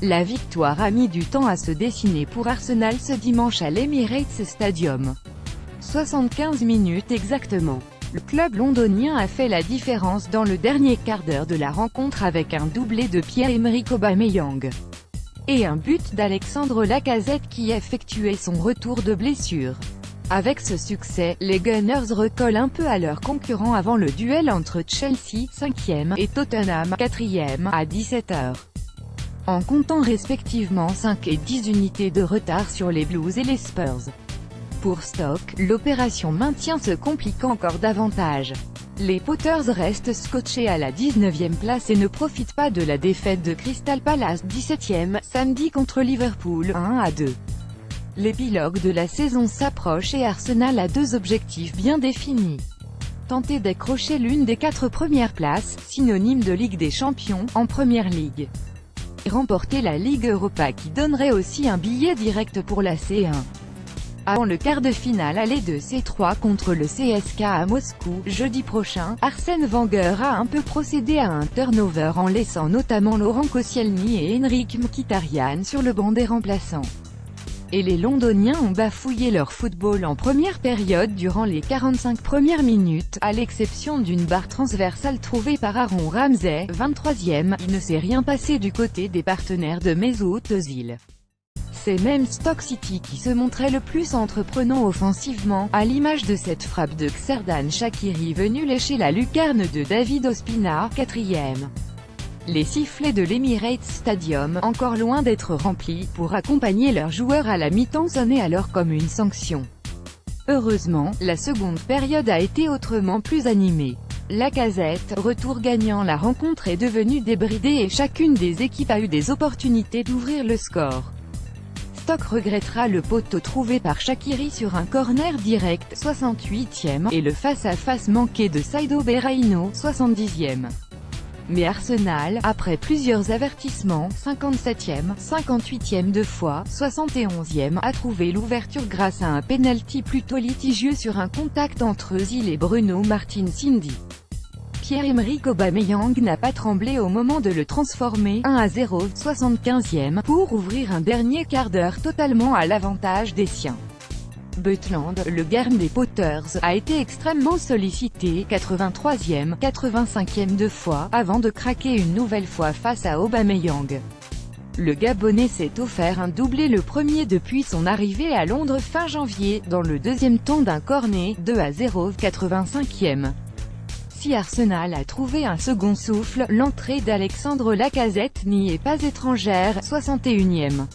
La victoire a mis du temps à se dessiner pour Arsenal ce dimanche à l'Emirates Stadium. 75 minutes exactement. Le club londonien a fait la différence dans le dernier quart d'heure de la rencontre avec un doublé de Pierre-Emerick Aubameyang et un but d'Alexandre Lacazette qui effectuait son retour de blessure. Avec ce succès, les Gunners recollent un peu à leurs concurrents avant le duel entre Chelsea, 5e, et Tottenham, 4e, à 17h. En comptant respectivement 5 et 10 unités de retard sur les Blues et les Spurs. Pour Stoke, l'opération maintien se complique encore davantage. Les Potters restent scotchés à la 19e place et ne profitent pas de la défaite de Crystal Palace 17e, samedi contre Liverpool, 1-2. L'épilogue de la saison s'approche et Arsenal a deux objectifs bien définis. Tenter d'accrocher l'une des 4 premières places, synonyme de Ligue des Champions, en Première Ligue. Et remporter la Ligue Europa qui donnerait aussi un billet direct pour la C1. Avant le quart de finale aller de C3 contre le CSK à Moscou, jeudi prochain, Arsène Wenger a un peu procédé à un turnover en laissant notamment Laurent Koscielny et Henrikh Mkhitaryan sur le banc des remplaçants. Et les Londoniens ont bafouillé leur football en première période durant les 45 premières minutes, à l'exception d'une barre transversale trouvée par Aaron Ramsey, 23e, il ne s'est rien passé du côté des partenaires de Mesut Özil. C'est même Stoke City qui se montrait le plus entreprenant offensivement, à l'image de cette frappe de Xherdan Shaqiri venue lécher la lucarne de David Ospina, 4e. Les sifflets de l'Emirates Stadium, encore loin d'être remplis, pour accompagner leurs joueurs à la mi-temps sonnaient alors comme une sanction. Heureusement, la seconde période a été autrement plus animée. Lacazette, retour gagnant, la rencontre est devenue débridée et chacune des équipes a eu des opportunités d'ouvrir le score. Stoke regrettera le poteau trouvé par Shaqiri sur un corner direct, 68e, et le face-à-face manqué de Saido Berahino, 70e. Mais Arsenal, après plusieurs avertissements, 57e, 58e deux fois, 71e, a trouvé l'ouverture grâce à un penalty plutôt litigieux sur un contact entre Özil et Bruno Martins-Indi. Pierre-Emerick Aubameyang n'a pas tremblé au moment de le transformer, 1-0, 75e, pour ouvrir un dernier quart d'heure totalement à l'avantage des siens. Butland, le garde des Potters, a été extrêmement sollicité, 83e, 85e deux fois, avant de craquer une nouvelle fois face à Aubameyang. Le Gabonais s'est offert un doublé, le premier depuis son arrivée à Londres fin janvier, dans le deuxième temps d'un corner, 2-0, 85e. Si Arsenal a trouvé un second souffle, l'entrée d'Alexandre Lacazette n'y est pas étrangère, 61e.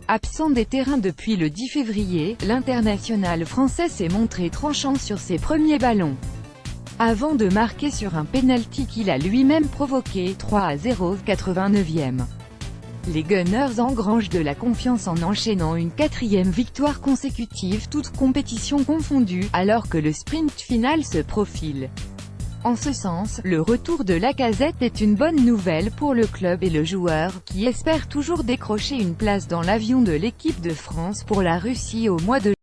Absent des terrains depuis le 10 février, l'international français s'est montré tranchant sur ses premiers ballons. Avant de marquer sur un penalty qu'il a lui-même provoqué, 3-0, 89e. Les Gunners engrangent de la confiance en enchaînant une 4e victoire consécutive, toutes compétitions confondues, alors que le sprint final se profile. En ce sens, le retour de Lacazette est une bonne nouvelle pour le club et le joueur, qui espère toujours décrocher une place dans l'avion de l'équipe de France pour la Russie au mois de